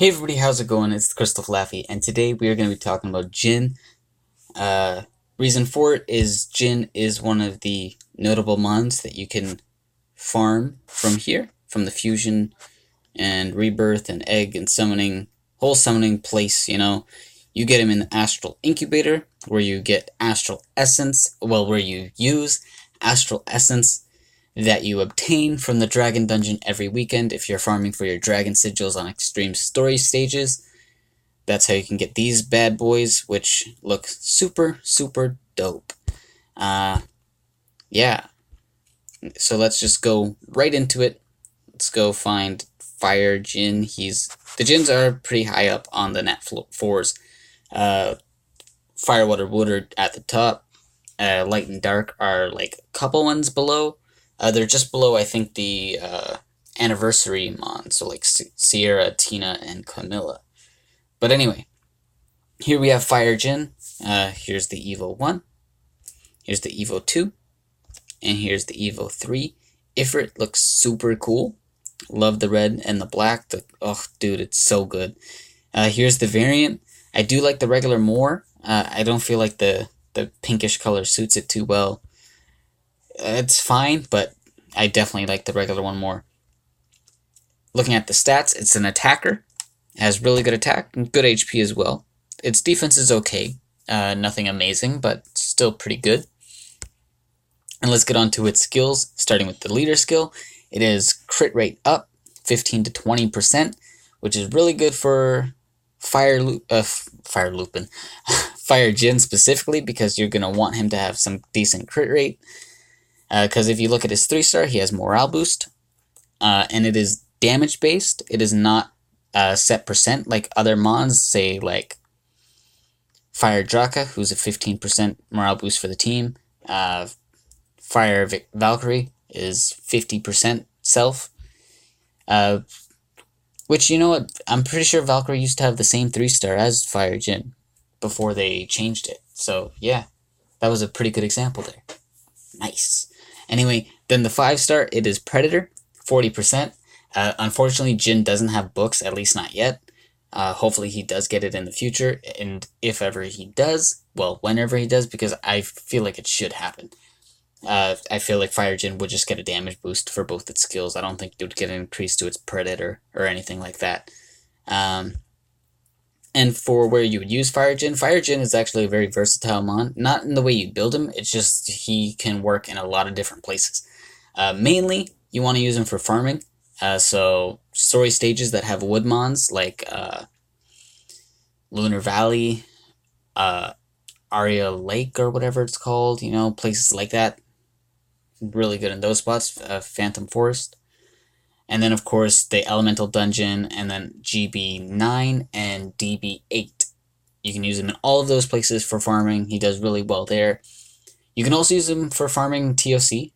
Hey everybody, how's it going? It's the Crystal Flaffy, and today we are going to be talking about Jinn. Reason for it is Jinn is one of the notable mons that you can farm from here, from the fusion and rebirth and egg and summoning, whole summoning place, You get him in the Astral Incubator, where you get Astral Essence, where you use Astral Essence that you obtain from the Dragon Dungeon every weekend if you're farming for your Dragon Sigils on Extreme Story stages. That's how you can get these bad boys, which look super, super dope. Yeah. So let's just go right into it. Let's go find Fire Jinn. The Jinns are pretty high up on the net 4s. Fire, Water, Wood at the top. Light and Dark are like a couple ones below. They're just below, I think, the anniversary mon, so like Sierra, Tina, and Camilla. But anyway, here we have Fire Jinn. Here's the Evo 1. Here's the Evo 2. And here's the Evo 3. Ifrit looks super cool. Love the red and the black. Oh, dude, it's so good. Here's the variant. I do like the regular more. I don't feel like the pinkish color suits it too well. It's fine, but I definitely like the regular one more. Looking at the stats, it's an attacker. It has really good attack and good HP as well. Its defense is okay. Nothing amazing, but still pretty good. And let's get on to its skills, starting with the leader skill. It is crit rate up 15 to 20%, which is really good for Fire Jinn specifically, because you're going to want him to have some decent crit rate. Because if you look at his 3-star, he has morale boost, and it is damage based. It is not set percent like other mons, say like Fire Draka, who's a 15% morale boost for the team. Fire Valkyrie is 50% self. Which, you know what, I'm pretty sure Valkyrie used to have the same 3-star as Fire Jinn before they changed it. So yeah, that was a pretty good example there. Nice. Anyway, then the 5-star, it is Predator, 40%. Unfortunately, Jinn doesn't have books, at least not yet. Hopefully he does get it in the future, and if ever he does, well, whenever he does, because I feel like it should happen. I feel like Fire Jinn would just get a damage boost for both its skills. I don't think it would get an increase to its Predator or anything like that. And for where you would use Fire Jinn is actually a very versatile mon. Not in the way you build him, it's just he can work in a lot of different places. Mainly, you want to use him for farming. So, story stages that have wood mons, like Lunar Valley, Aria Lake, or whatever it's called, places like that. Really good in those spots. Phantom Forest. And then, of course, the Elemental Dungeon, and then GB9 and DB8. You can use him in all of those places for farming. He does really well there. You can also use him for farming TOC.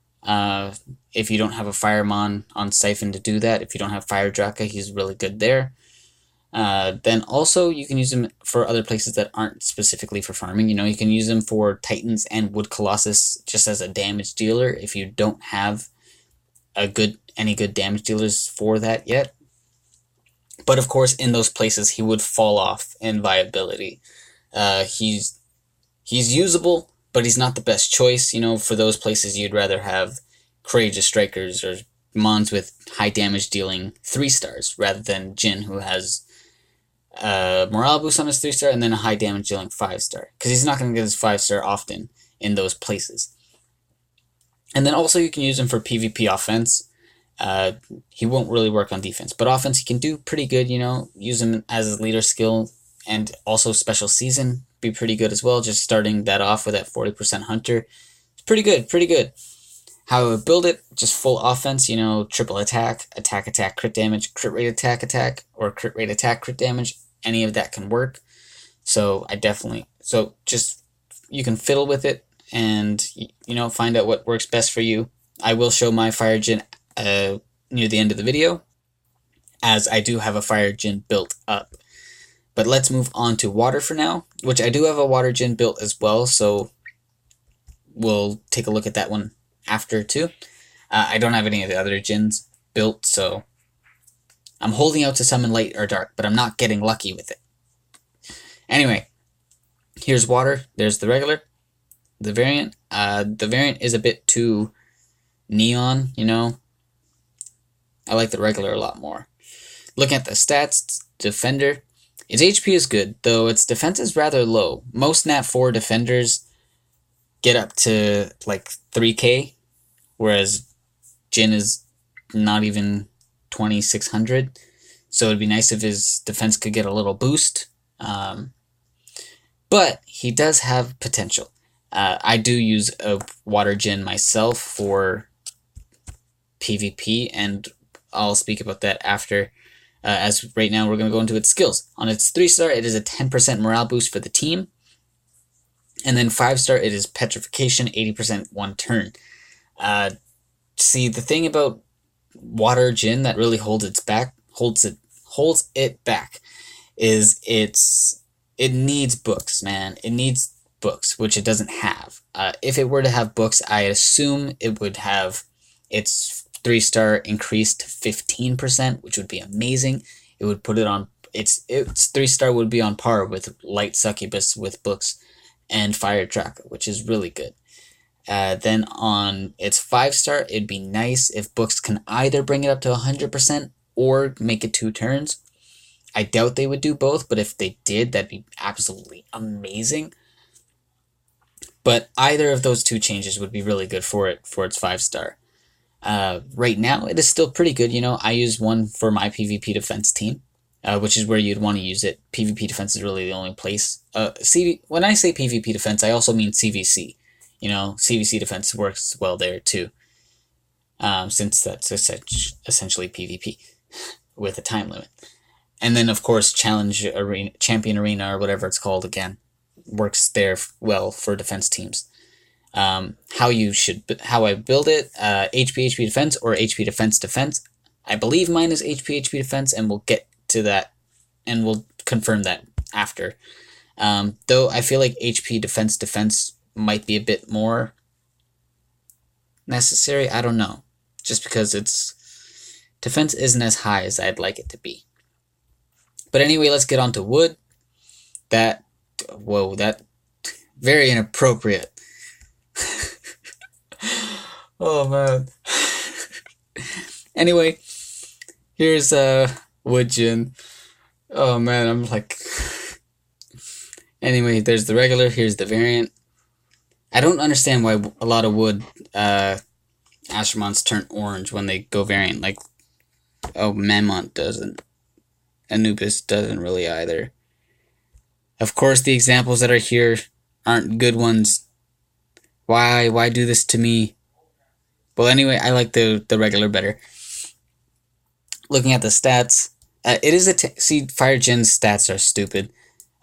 If you don't have a Firemon on Siphon to do that, if you don't have Fire Draka, he's really good there. Then also, you can use him for other places that aren't specifically for farming. You can use him for Titans and Wood Colossus just as a damage dealer if you don't have any good damage dealers for that yet. But of course, in those places, he would fall off in viability. He's usable, but he's not the best choice. For those places, you'd rather have Courageous Strikers or mons with high damage dealing 3-stars rather than Jinn, who has morale boost on his 3-star and then a high damage dealing 5-star, because he's not going to get his 5-star often in those places. And then also you can use him for PvP offense. He won't really work on defense, but offense he can do pretty good. Use him as a leader skill, and also special season be pretty good as well. Just starting that off with that 40% hunter, it's pretty good. How I would build it, just full offense, triple attack, crit damage, crit rate attack, or crit rate attack, crit damage. Any of that can work. So just, you can fiddle with it and, find out what works best for you. I will show my Fire Jinn near the end of the video, as I do have a Fire Jinn built up. But let's move on to Water for now, which I do have a Water Jinn built as well, so we'll take a look at that one after too. I don't have any of the other Jinns built, so I'm holding out to summon light or dark, but I'm not getting lucky with it. Anyway, here's water. There's the regular. The variant. The variant is a bit too neon, you know. I like the regular a lot more. Looking at the stats, defender. Its HP is good, though its defense is rather low. Most Nat 4 defenders get up to like 3k, whereas Jinn is not even 2600. So it'd be nice if his defense could get a little boost. But he does have potential. I do use a water Jinn myself for PvP, and I'll speak about that after. As right now, we're going to go into its skills. On its 3-star, it is a 10% morale boost for the team. And then 5-star, it is petrification, 80% one turn. See, the thing about water Jinn that really holds it back is it needs books, man. It needs books, which it doesn't have. If it were to have books, I assume it would have its 3-star increased to 15%, which would be amazing. It would put it on its 3-star would be on par with Light Succubus with books and Fire Tracker, which is really good. Then on its 5-star, it'd be nice if books can either bring it up to 100% or make it 2 turns. I doubt they would do both, but if they did, that'd be absolutely amazing. But either of those 2 changes would be really good for its 5-star. Right now, it is still pretty good. You know, I use one for my PvP defense team, which is where you'd want to use it. PvP defense is really the only place. When I say PvP defense, I also mean CVC. You know, CVC defense works well there too, since that's essentially PvP with a time limit. And then, of course, Champion Arena, or whatever it's called again, works there well for defense teams. How I build it, HP defense or HP defense. I believe mine is HP defense, and we'll get to that, and we'll confirm that after. Though I feel like HP defense might be a bit more necessary. I don't know, just because its defense isn't as high as I'd like it to be. But anyway, let's get on to wood. That very inappropriate. Oh man. Anyway, here's wood Jinn. Oh man, I'm like. Anyway, there's the regular. Here's the variant. I don't understand why a lot of wood Astromons turn orange when they go variant. Like, oh, Mamont doesn't. Anubis doesn't really either. Of course, the examples that are here aren't good ones. Why do this to me? Well, anyway, I like the regular better. Looking at the stats, it is Fire Jinn's stats are stupid.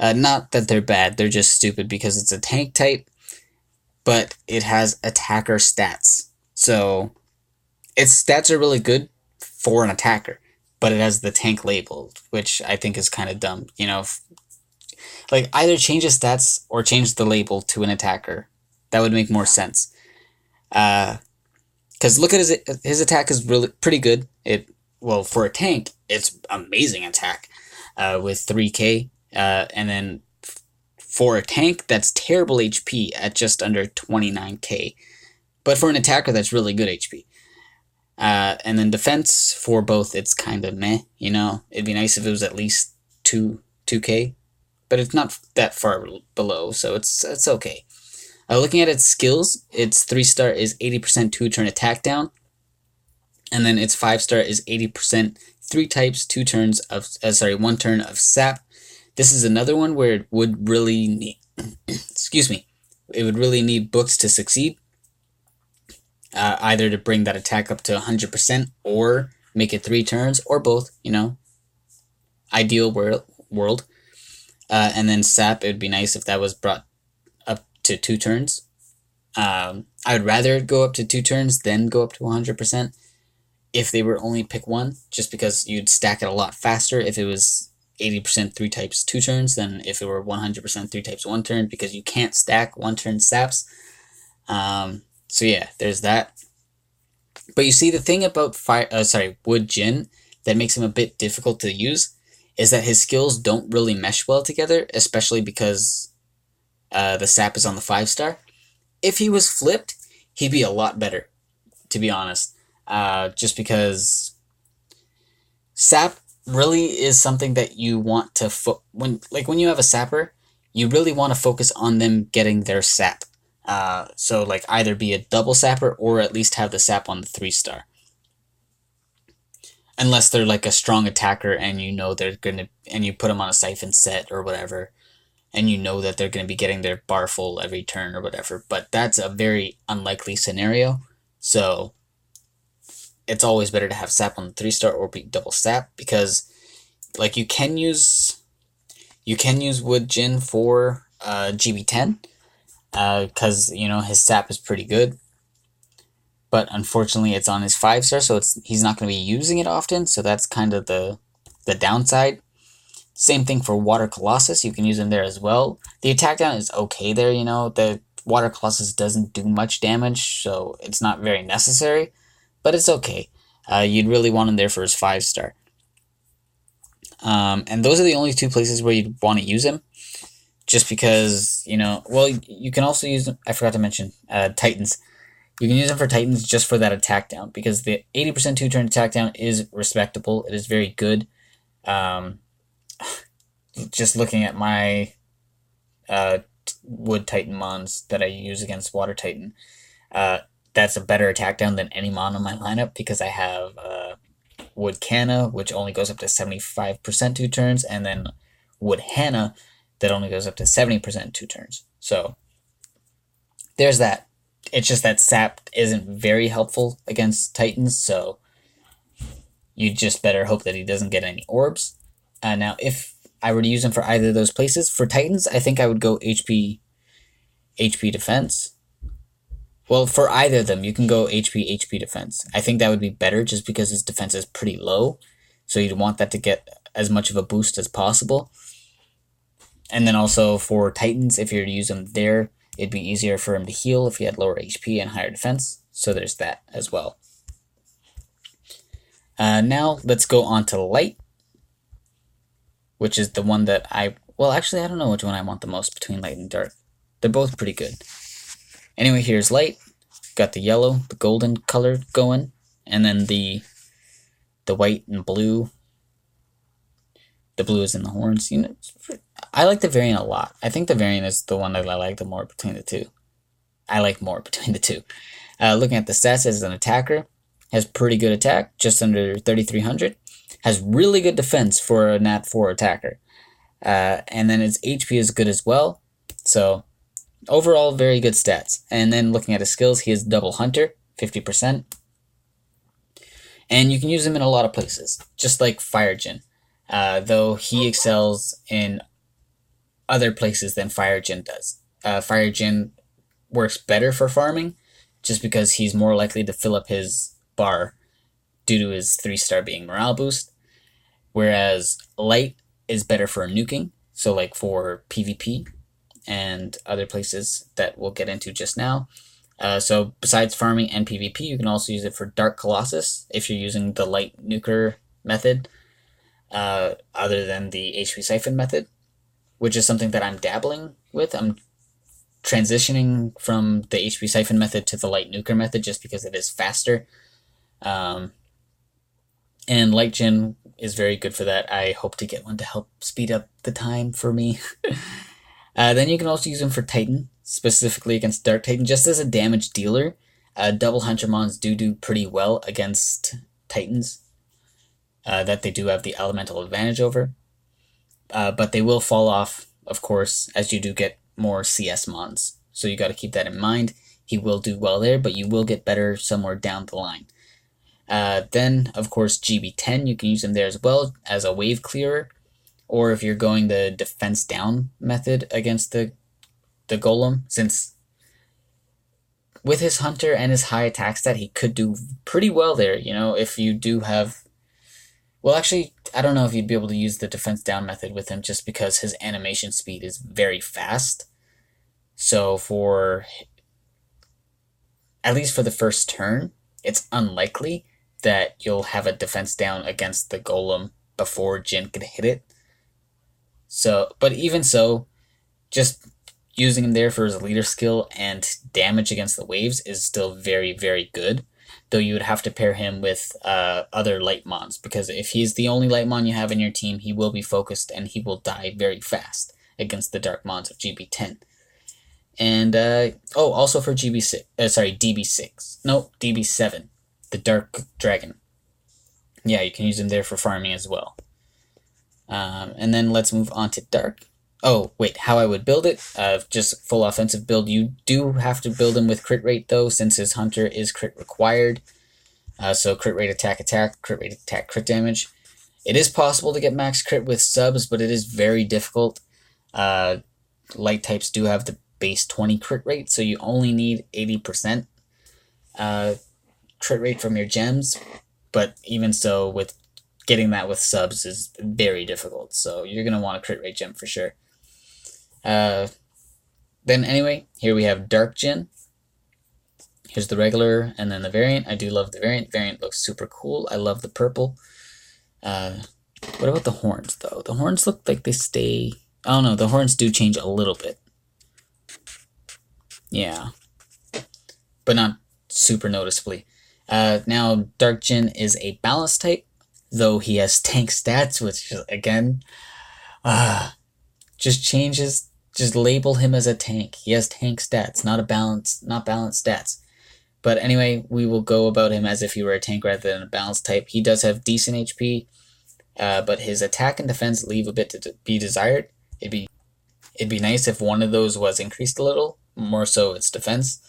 Not that they're bad, they're just stupid because it's a tank type, but it has attacker stats. So, its stats are really good for an attacker, but it has the tank label, which I think is kind of dumb. You know, like either change the stats or change the label to an attacker. That would make more sense. Because look at his attack is really pretty good. For a tank, it's amazing attack with 3k. And then for a tank, that's terrible HP at just under 29k. But for an attacker, that's really good HP. And then defense for both, it's kind of meh, you know. It'd be nice if it was at least 2k, but it's not that far below, so it's okay. Looking at its skills, its 3-star is 80% 2-turn attack down, and then its 5-star is 80% 3 types, 1 turn of sap. This is another one where it would really need, it would really need books to succeed. Either to bring that attack up to 100% or make it 3 turns, or both, you know. Ideal world. And then sap, it would be nice if that was brought up to 2 turns. I would rather go up to 2 turns than go up to 100% if they were only pick one, just because you'd stack it a lot faster if it was 80% 3 types 2 turns than if it were 100% 3 types 1 turn, because you can't stack 1-turn saps. So yeah, there's that. But you see, the thing about wood Jinn that makes him a bit difficult to use is that his skills don't really mesh well together, especially because the sap is on the 5-star. If he was flipped, he'd be a lot better, to be honest. Just because sap really is something that you want to when you have a sapper, you really want to focus on them getting their sap. So like either be a double sapper or at least have the sap on the 3-star. Unless they're like a strong attacker and you know they're gonna, and you put them on a siphon set or whatever, and you know that they're gonna be getting their bar full every turn or whatever. But that's a very unlikely scenario. So it's always better to have sap on the 3-star or be double sap, because like you can use Wood Jinn for GB10, because you know his sap is pretty good. But unfortunately, it's on his 5-star, so he's not going to be using it often. So that's kind of the downside. Same thing for Water Colossus. You can use him there as well. The attack down is okay there. You know, the Water Colossus doesn't do much damage, so it's not very necessary. But it's okay. You'd really want him there for his 5-star. And those are the only two places where you'd want to use him. Just because, you know, well, you can also use him. I forgot to mention Titans. You can use them for Titans just for that attack down, because the 80% 2-turn attack down is respectable. It is very good. Just looking at my Wood Titan mons that I use against Water Titan, that's a better attack down than any mon on my lineup, because I have Wood Canna, which only goes up to 75% 2 turns, and then Wood Hannah, that only goes up to 70% 2 turns. So there's that. It's just that sap isn't very helpful against Titans, so you just better hope that he doesn't get any orbs. Now, if I were to use him for either of those places, for Titans, I think I would go HP defense. Well, for either of them, you can go HP defense. I think that would be better just because his defense is pretty low, so you'd want that to get as much of a boost as possible. And then also for Titans, if you're to use him there, it'd be easier for him to heal if he had lower HP and higher defense. So there's that as well. Now let's go on to Light, which is the one that well, actually, I don't know which one I want the most between Light and Dark. They're both pretty good. Anyway, here's Light. Got the yellow, the golden color going, and then the white and blue. The blue is in the horns. You know, I like the variant a lot. I think the variant is the one that I like the more between the two. I like more between the two. Looking at the stats, as an attacker, has pretty good attack, just under 3,300. Has really good defense for a Nat 4 attacker. And then his HP is good as well. So overall, very good stats. And then looking at his skills, he is double hunter, 50%. And you can use him in a lot of places, just like Fire Jinn. Though he excels in other places than Fire Jinn does. Fire Jinn works better for farming, just because he's more likely to fill up his bar due to his 3-star being morale boost. Whereas Light is better for nuking, so like for PvP and other places that we'll get into just now. So besides farming and PvP, you can also use it for Dark Colossus if you're using the Light Nuker method, other than the HP Siphon method, which is something that I'm dabbling with. I'm transitioning from the HP Siphon method to the Light Nuker method just because it is faster. And Light Jinn is very good for that. I hope to get one to help speed up the time for me. Then you can also use him for Titan, specifically against Dark Titan, just as a damage dealer. Double Hunter Mons do pretty well against Titans, that they do have the elemental advantage over. But they will fall off, of course, as you do get more CS Mons. So you got to keep that in mind. He will do well there, but you will get better somewhere down the line. Then, of course, GB10, you can use him there as well as a wave clearer. Or if you're going the defense down method against the golem, since with his hunter and his high attack stat, he could do pretty well there. You know, if you do have... Well, actually, I don't know if you'd be able to use the defense down method with him just because his animation speed is very fast. So for... at least for the first turn, it's unlikely that you'll have a defense down against the golem before Jinn can hit it. So, but even so, just using him there for his leader skill and damage against the waves is still very, very good. Though you would have to pair him with other light mons, because if he's the only light mon you have in your team, he will be focused and he will die very fast against the dark mons of GB10. And also for DB6. No, DB7, the dark dragon. Yeah, you can use him there for farming as well. And then let's move on to dark. Oh, wait, how I would build it? Just full offensive build. You do have to build him with crit rate, though, since his hunter is crit required. So crit rate attack, crit rate attack, crit damage. It is possible to get max crit with subs, but it is very difficult. Light types do have the base 20 crit rate, so you only need 80% crit rate from your gems. But even so, with getting that with subs is very difficult. So you're going to want a crit rate gem for sure. Then anyway, here we have Dark Jinn. Here's the regular and then the variant. I do love the variant. Variant looks super cool. I love the purple. What about the horns, though? The horns look like they stay... I don't know. The horns do change a little bit. Yeah. But not super noticeably. Now, Dark Jinn is a balance type, though he has tank stats, which, again, just label him as a tank. He has tank stats, not balanced stats. But anyway, we will go about him as if he were a tank rather than a balanced type. He does have decent HP, but his attack and defense leave a bit to be desired. It'd be nice if one of those was increased a little, more so its defense,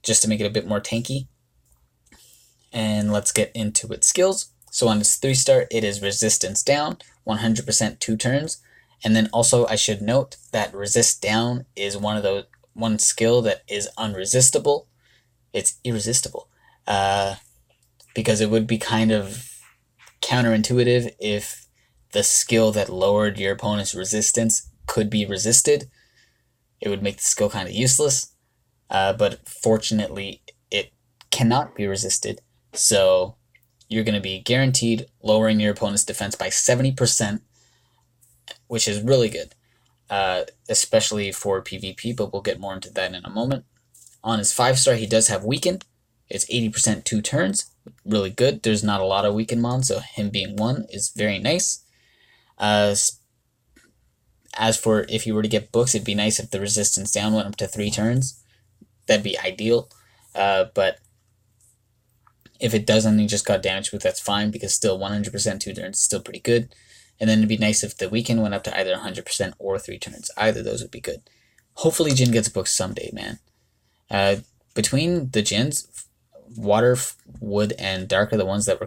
just to make it a bit more tanky. And let's get into its skills. So on its 3-star, it is resistance down, 100% 2 turns. And then also I should note that resist down is one skill that is unresistible. It's irresistible. Because it would be kind of counterintuitive if the skill that lowered your opponent's resistance could be resisted. It would make the skill kind of useless. But fortunately, it cannot be resisted. So you're going to be guaranteed lowering your opponent's defense by 70%, which is really good, especially for PvP, but we'll get more into that in a moment. On his 5-star, he does have Weaken. It's 80% 2 turns, really good. There's not a lot of Weaken mons, so him being 1 is very nice. As for if you were to get books, it'd be nice if the resistance down went up to 3 turns. That'd be ideal, but if it doesn't, you just got damage boost, that's fine, because still 100% 2 turns is still pretty good. And then it'd be nice if the Weaken went up to either 100% or 3 turns. Either of those would be good. Hopefully Jinn gets books someday, man. Between the Jinns, Water, Wood, and Dark are the ones that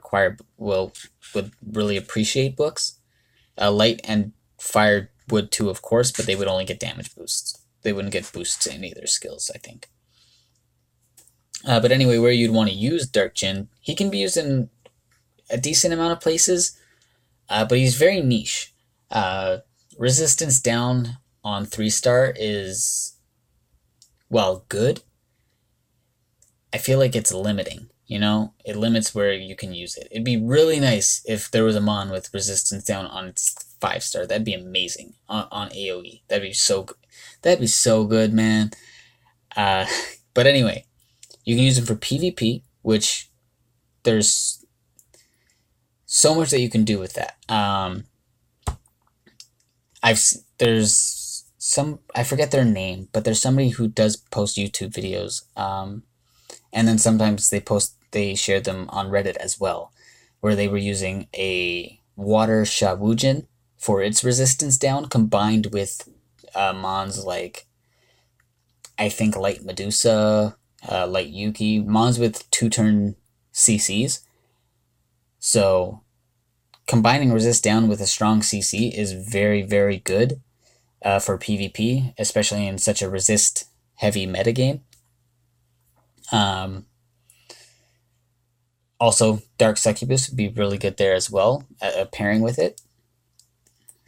would really appreciate books. Light and Fire would too, of course, but they would only get damage boosts. They wouldn't get boosts in either skills, I think. But anyway, where you'd want to use Dark Jinn, he can be used in a decent amount of places, but he's very niche. Resistance down on 3-star is, well, good. I feel like it's limiting, you know? It limits where you can use it. It'd be really nice if there was a mon with resistance down on its 5-star. That'd be amazing on AoE. That'd be so good. That'd be so good, man. But anyway, you can use them for PvP, which there's so much that you can do with that. There's some, I forget their name, but there's somebody who does post YouTube videos. And then sometimes they share them on Reddit as well, where they were using a water Shawujin for its resistance down, combined with mons like, I think, Light Medusa, Light Yuki, mons with 2-turn CCs. So combining resist down with a strong CC is very, very good for PvP, especially in such a resist heavy metagame. Also, Dark Succubus would be really good there as well, pairing with it.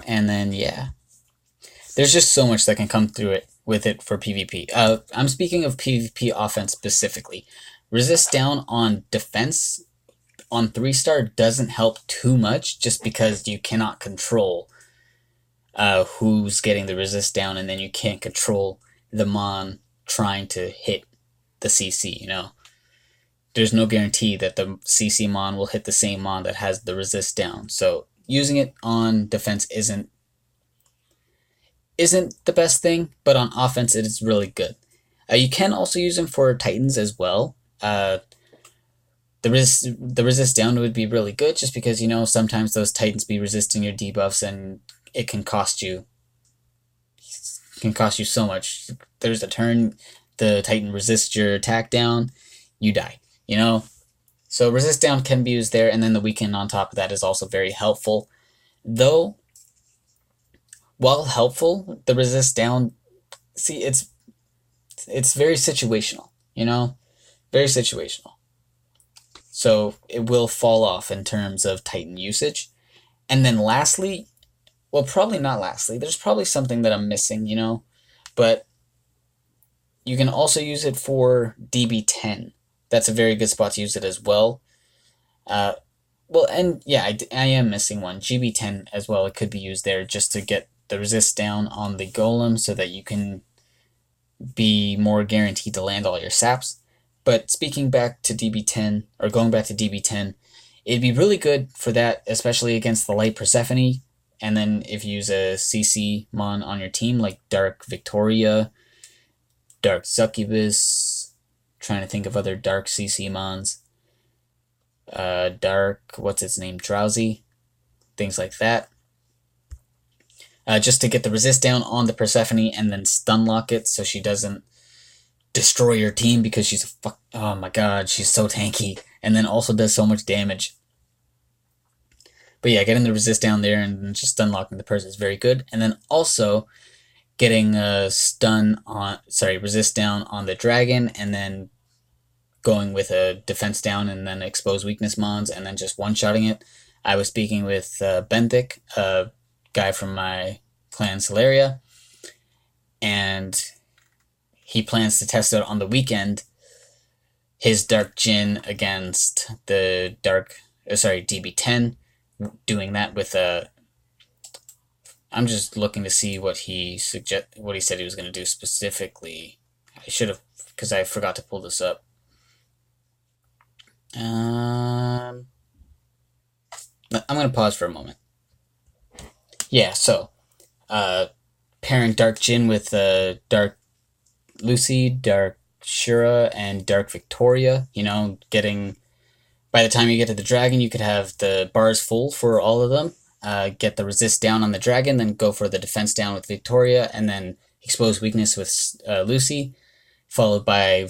And then, yeah, there's just so much that can come through it with it for PvP. I'm speaking of PvP offense specifically. Resist down on defense, on 3-star doesn't help too much just because you cannot control who's getting the resist down, and then you can't control the Mon trying to hit the CC, you know? There's no guarantee that the CC Mon will hit the same Mon that has the resist down. So using it on defense isn't the best thing, but on offense it is really good. You can also use them for Titans as well. The resist down would be really good just because, you know, sometimes those Titans be resisting your debuffs and it can cost you so much. There's a turn the Titan resists your attack down, you die, you know? So resist down can be used there, and then the weaken on top of that is also very helpful. Though, while helpful, the resist down, see, it's very situational, you know? Very situational. So it will fall off in terms of Titan usage. And then lastly, well, probably not lastly, there's probably something that I'm missing, you know? But you can also use it for DB10. That's a very good spot to use it as well. Well, and yeah, I am missing one. GB10 as well, it could be used there just to get the resist down on the golem so that you can be more guaranteed to land all your saps. But speaking back to DB10, or going back to DB10, it'd be really good for that, especially against the light Persephone. And then if you use a CC Mon on your team, like Dark Victoria, Dark Succubus, trying to think of other Dark CC Mons, Dark, what's its name, Drowsy, things like that. Just to get the resist down on the Persephone and then stun lock it so she doesn't destroy your team because she's oh my god, she's so tanky, and then also does so much damage. But yeah, getting the resist down there and just stun locking the person is very good. And then also getting a resist down on the dragon, and then going with a defense down and then expose weakness mons, and then just one-shotting it. I was speaking with Benthic, a guy from my clan Solaria, and he plans to test out on the weekend his Dark Jinn against the DB10, doing that with a... I'm just looking to see what he said he was going to do specifically. I should have, because I forgot to pull this up. I'm going to pause for a moment. Yeah, so pairing Dark Jinn with Dark Lucy, Dark Shura, and Dark Victoria, you know, by the time you get to the dragon, you could have the bars full for all of them. Get the resist down on the dragon, then go for the defense down with Victoria, and then expose weakness with Lucy, followed by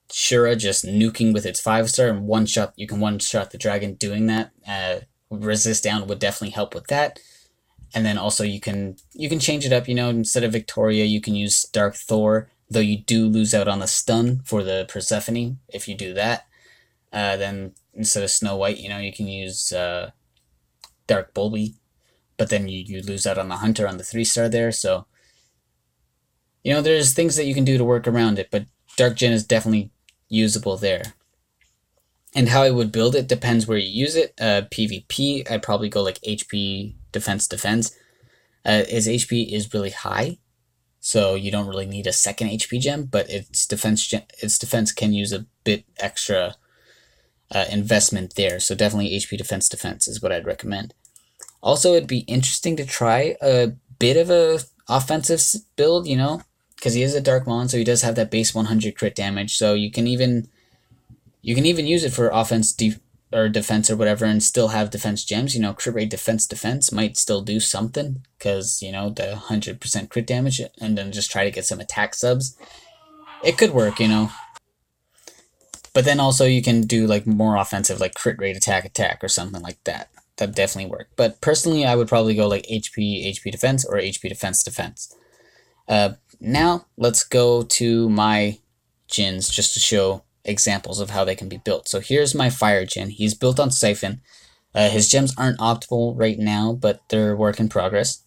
Shura just nuking with its 5-star, and you can one-shot the dragon doing that. Resist down would definitely help with that. And then also you can change it up, you know, instead of Victoria, you can use Dark Thor, though you do lose out on the stun for the Persephone if you do that. Then instead of Snow White, you know, you can use Dark Bulby, but then you lose out on the Hunter on the 3-star there, so, you know, there's things that you can do to work around it, but Dark Jinn is definitely usable there. And how I would build it depends where you use it. PvP, I'd probably go like HP, defense. His HP is really high, so you don't really need a second HP gem, but its defense can use a bit extra investment there, so definitely HP defense is what I'd recommend. Also, it'd be interesting to try a bit of a offensive build, you know, because he is a Dark Mon, so he does have that base 100 crit damage, so you can even use it for offense or defense or whatever and still have defense gems. You know, crit rate defense might still do something because, you know, the 100% crit damage, and then just try to get some attack subs. It could work, you know. But then also you can do like more offensive, like crit rate attack or something like that. That'd definitely work. But personally, I would probably go like HP defense, or HP defense. Now let's go to my Jinns just to show examples of how they can be built. So here's my Fire Jinn. He's built on Siphon. His gems aren't optimal right now, but they're work in progress.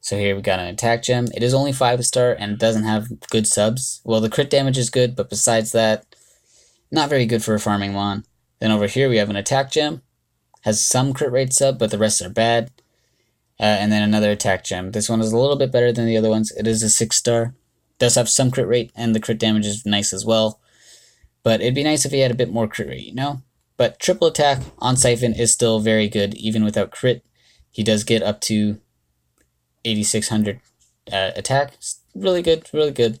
So here we got an attack gem. It is only 5-star and doesn't have good subs. Well, the crit damage is good, but besides that, not very good for a farming Mon. Then over here we have an attack gem. Has some crit rate sub, but the rest are bad. And then another attack gem. This one is a little bit better than the other ones. It is a 6-star. Does have some crit rate, and the crit damage is nice as well. But it'd be nice if he had a bit more crit rate, you know? But triple attack on Siphon is still very good, even without crit. He does get up to 8,600 attack. It's really good, really good.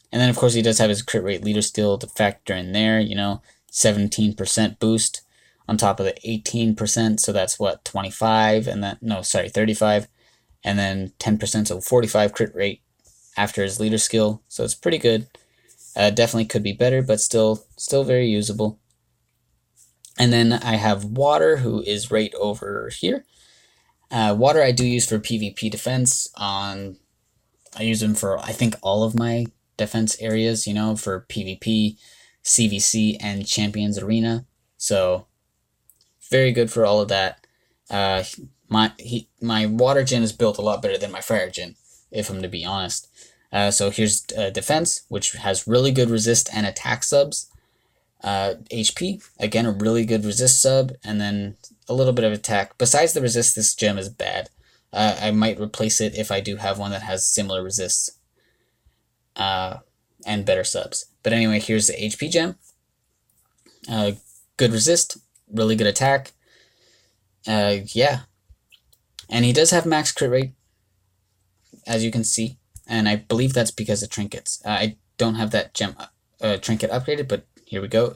And then, of course, he does have his crit rate leader skill to factor in there, you know, 17% boost on top of the 18%. So that's what, 25, and then, no, sorry, 35. And then 10%, so 45 crit rate after his leader skill. So it's pretty good. Definitely could be better, but still very usable. And then I have Water, who is right over here. Water I do use for PvP defense. I use him for, I think, all of my defense areas, you know, for PvP, CVC, and Champions Arena. So very good for all of that. My Water Jinn is built a lot better than my Fire Jinn, if I'm to be honest. So here's defense, which has really good resist and attack subs. HP, again, a really good resist sub, and then a little bit of attack. Besides the resist, this gem is bad. I might replace it if I do have one that has similar resists and better subs. But anyway, here's the HP gem. Good resist, really good attack. Yeah. And he does have max crit rate, as you can see. And I believe that's because of trinkets. I don't have that gem trinket upgraded, but here we go.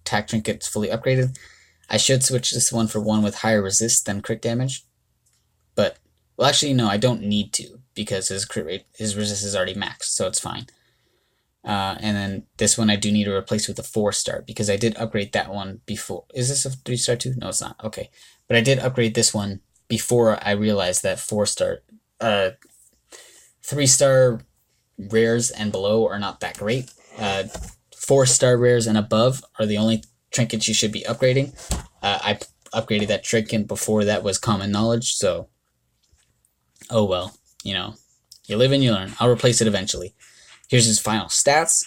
Attack trinket's fully upgraded. I should switch this one for one with higher resist than crit damage. But, well, actually, no, I don't need to, because his crit rate, his resist is already maxed, so it's fine. And then this one I do need to replace with a 4-star, because I did upgrade that one before. Is this a 3-star too? No, it's not. Okay. But I did upgrade this one before I realized that 4-star, 3-star rares and below are not that great. 4-star rares and above are the only trinkets you should be upgrading. I upgraded that trinket before that was common knowledge, so oh well, you know, you live and you learn. I'll replace it eventually. Here's his final stats.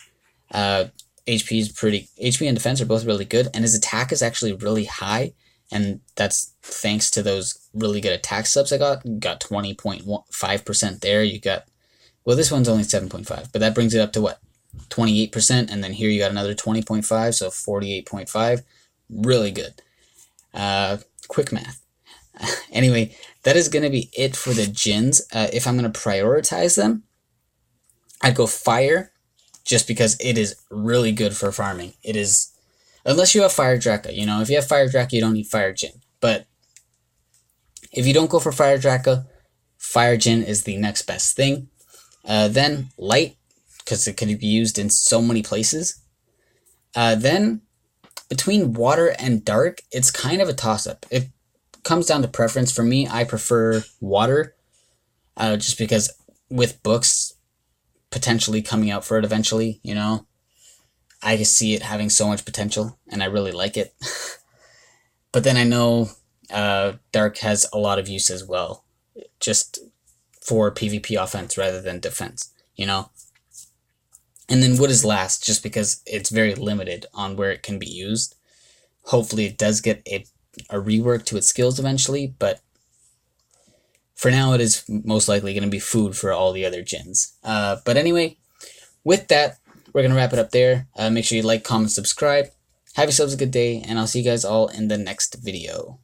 HP and defense are both really good, and his attack is actually really high, and that's thanks to those really good attack subs I got. You got 20.5% there. You got, well, this one's only 7.5, but that brings it up to what? 28%, and then here you got another 20.5, so 48.5. Really good. Quick math. Anyway, that is going to be it for the Jinns. If I'm going to prioritize them, I'd go Fire, just because it is really good for farming. It is, unless you have Fire Drakka, you know, if you have Fire Drakka, you don't need Fire Jinn. But if you don't go for Fire Drakka, Fire Jinn is the next best thing. Then Light, because it can be used in so many places. Then between Water and Dark, it's kind of a toss-up. It comes down to preference. For me, I prefer Water, just because with books potentially coming out for it eventually, you know, I just see it having so much potential, and I really like it. But then I know Dark has a lot of use as well, just for PvP offense rather than defense, you know. And then Wood is last, just because it's very limited on where it can be used. Hopefully it does get a rework to its skills eventually, but for now it is most likely going to be food for all the other Jinns. But anyway, with that, we're going to wrap it up there. Make sure you like, comment, subscribe. Have yourselves a good day, and I'll see you guys all in the next video.